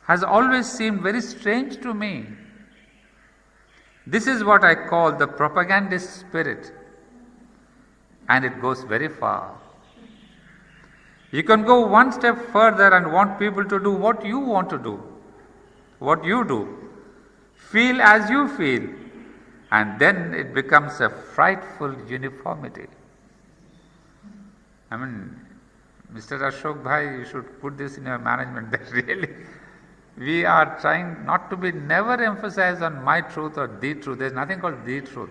has always seemed very strange to me. This is what I call the propagandist spirit, and it goes very far. You can go one step further and want people to do what you want to do, what you do, feel as you feel, and then it becomes a frightful uniformity. I mean, Mr. Ashok Bhai, you should put this in your management that really we are trying not to be never emphasize on my truth or the truth. There is nothing called the truth.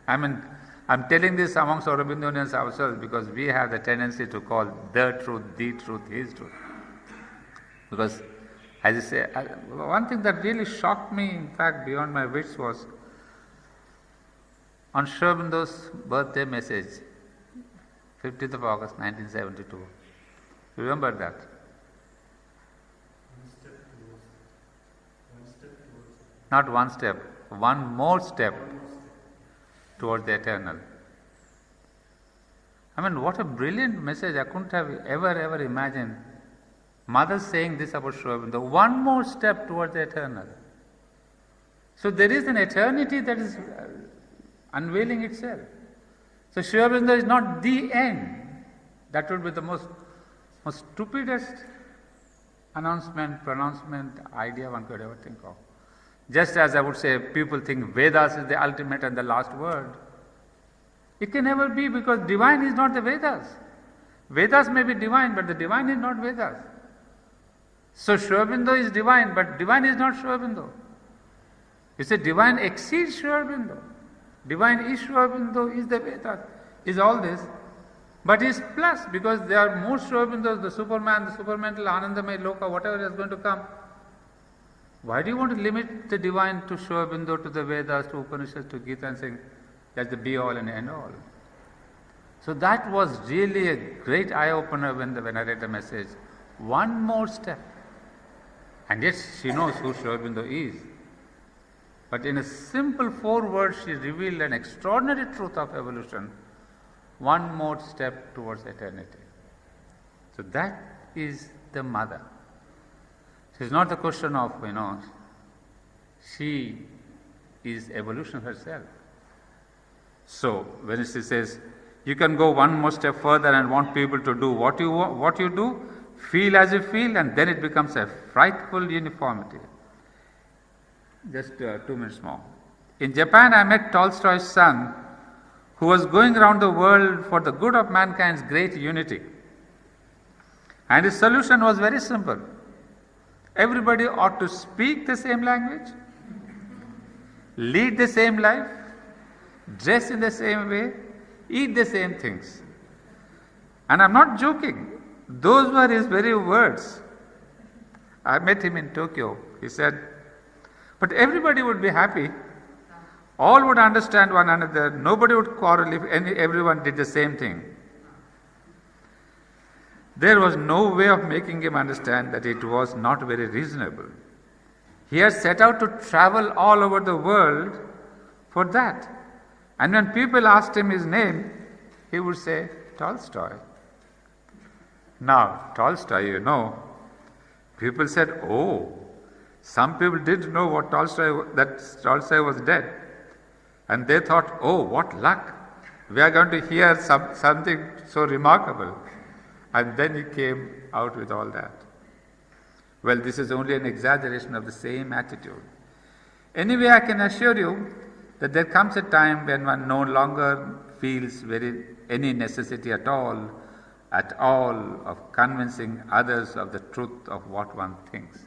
I mean, I'm telling this amongst Aurobindonians ourselves because we have the tendency to call the truth, his truth. Because, as I say, one thing that really shocked me, in fact, beyond my wits was on Sri Aurobindo's birthday message, 15th of August 1972. Remember that? Not one step, one more step towards the eternal. I mean, what a brilliant message. I couldn't have ever imagined Mother saying this about Sri Aurobindo. One more step towards the eternal. So there is an eternity that is unveiling itself. So Sri Aurobindo is not the end. That would be the most stupidest pronouncement, idea one could ever think of. Just as I would say, people think Vedas is the ultimate and the last word. It can never be because divine is not the Vedas. Vedas may be divine, but the divine is not Vedas. So Sri Aurobindo is divine, but divine is not Sri Aurobindo. You say divine exceeds Sri Aurobindo. Divine is Sri Aurobindo, is the Vedas, is all this. But is plus, because there are more Sri Aurobindos, the Superman, the supermental, Anandamaya Loka, whatever is going to come. Why do you want to limit the divine to Sri Aurobindo, to the Vedas, to Upanishads, to Gita, and saying that's the be all and end all? So that was really a great eye-opener when I read the message. One more step. And yet she knows who Sri Aurobindo is. But in a simple 4 words, she revealed an extraordinary truth of evolution. One more step towards eternity. So that is the mother. It is not the question of, she is evolution herself. So when she says, you can go one more step further and want people to do what you do, feel as you feel, and then it becomes a frightful uniformity. Just 2 minutes more. In Japan, I met Tolstoy's son, who was going around the world for the good of mankind's great unity. And his solution was very simple. Everybody ought to speak the same language, lead the same life, dress in the same way, eat the same things. And I'm not joking. Those were his very words. I met him in Tokyo. He said, but everybody would be happy. All would understand one another. Nobody would quarrel if everyone did the same thing. There was no way of making him understand that it was not very reasonable. He had set out to travel all over the world for that. And when people asked him his name, he would say, Tolstoy. Now, Tolstoy, people said, oh, some people did know that Tolstoy was dead. And they thought, oh, what luck. We are going to hear something so remarkable. And then he came out with all that. Well, this is only an exaggeration of the same attitude. Anyway, I can assure you that there comes a time when one no longer feels any necessity at all of convincing others of the truth of what one thinks.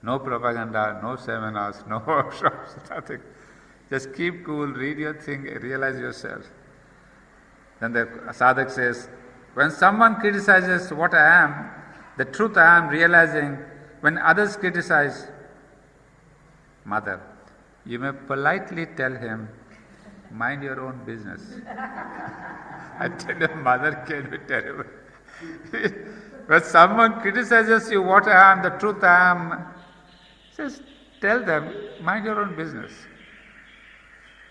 No propaganda, no seminars, no workshops, nothing. Just keep cool, read your thing, realize yourself. Then the sadhak says, when someone criticizes what I am, the truth I am realizing, when others criticize, mother, you may politely tell him, mind your own business. I tell you, mother can be terrible. When someone criticizes you, what I am, the truth I am, just tell them, mind your own business.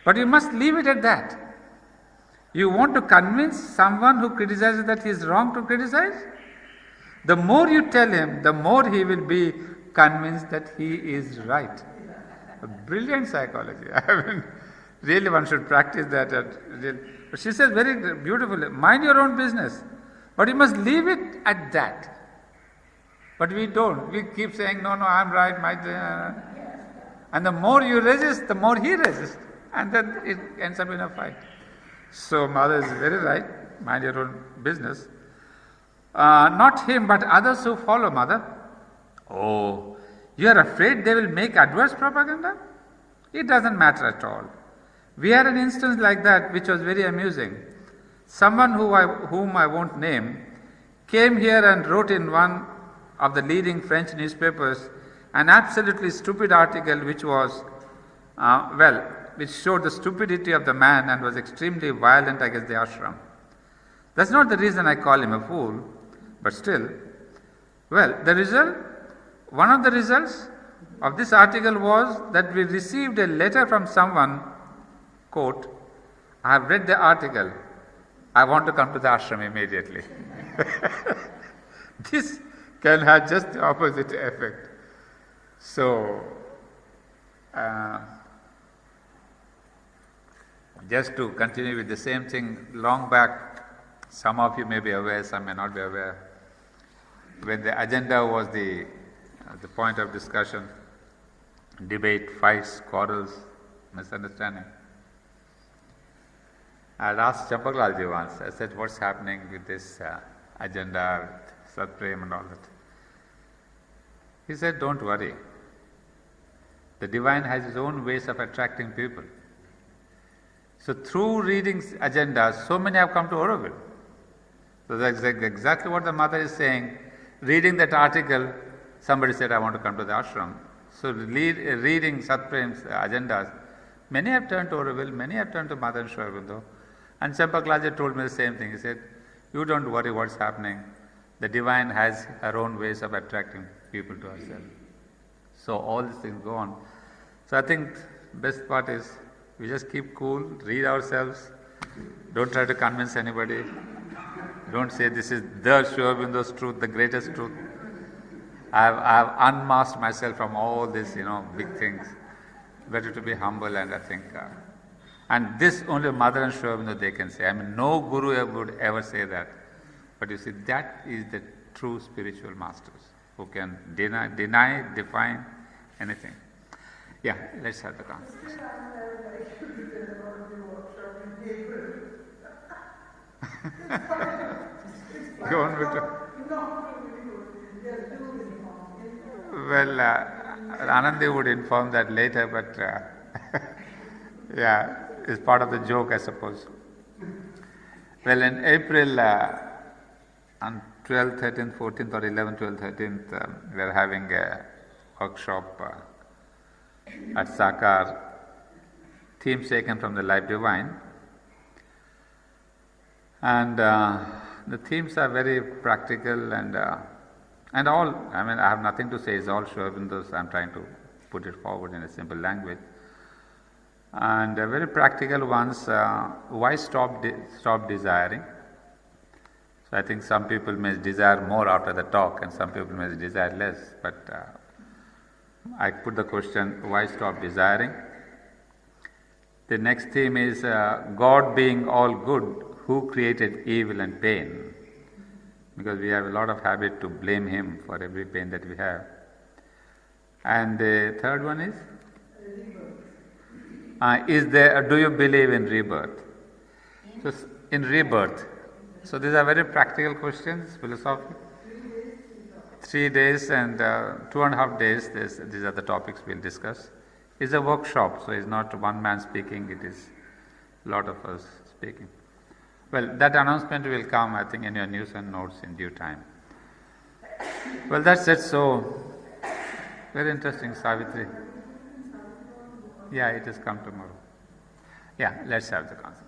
But you must leave it at that. You want to convince someone who criticizes that he is wrong to criticize? The more you tell him, the more he will be convinced that he is right. A brilliant psychology. Really one should practice that. But she says very beautifully, mind your own business. But you must leave it at that. But we don't. We keep saying, no, I'm right. And the more you resist, the more he resists. And then it ends up in a fight. So mother is very right. Mind your own business. Not him, but others who follow mother. Oh, you are afraid they will make adverse propaganda? It doesn't matter at all. We had an instance like that which was very amusing. Someone whom I won't name came here and wrote in one of the leading French newspapers an absolutely stupid article which was, which showed the stupidity of the man and was extremely violent against the ashram. That's not the reason I call him a fool, but still. Well, one of the results of this article was that we received a letter from someone, quote, I have read the article, I want to come to the ashram immediately. This can have just the opposite effect. So, just to continue with the same thing, long back, some of you may be aware, some may not be aware, when the agenda was the point of discussion, debate, fights, quarrels, misunderstanding. I had asked Champaklalji once, I said, what's happening with this agenda, Satprem and all that? He said, don't worry. The divine has its own ways of attracting people. So through reading agendas, so many have come to Auroville. So that's exactly what the mother is saying. Reading that article, somebody said, I want to come to the ashram. So reading Satprem's agendas, many have turned to Auroville, many have turned to Mother and Sri Aurobindo. And Champaklaja told me the same thing. He said, you don't worry what's happening. The divine has her own ways of attracting people to herself. So all these things go on. So I think best part is we just keep cool, read ourselves, don't try to convince anybody. Don't say this is the Sri Aurobindo's truth, the greatest truth. I've unmasked myself from all these, big things. Better to be humble, and I think, and this only Mother and Sri Aurobindo they can say. I mean, no guru would ever say that. But you see, that is the true spiritual masters who can deny, define anything. Yeah, let's have the conversation. Go on with it. Well, Anandi would inform that later, but yeah, it's part of the joke, I suppose. Well, in April, on 12th, 13th, 14th, or 11th, 12th, 13th, we are having a workshop at Sakar, themes taken from the Life Divine. And the themes are very practical and all, I mean, I have nothing to say, it's all Sri Aurobindo's. I'm trying to put it forward in a simple language. And very practical ones, why stop desiring? So I think some people may desire more after the talk and some people may desire less, but I put the question, why stop desiring? The next theme is God being all good, who created evil and pain? Because we have a lot of habit to blame Him for every pain that we have. And the third one is? Do you believe in rebirth? So in rebirth. So these are very practical questions, philosophy. 3 days and 2.5 days, these are the topics we'll discuss. It's a workshop, so it's not one man speaking, it is a lot of us speaking. Well, that announcement will come, I think, in your news and notes in due time. Well, that's it. So, very interesting, Savitri. Yeah, it has come tomorrow. Yeah, let's have the concept.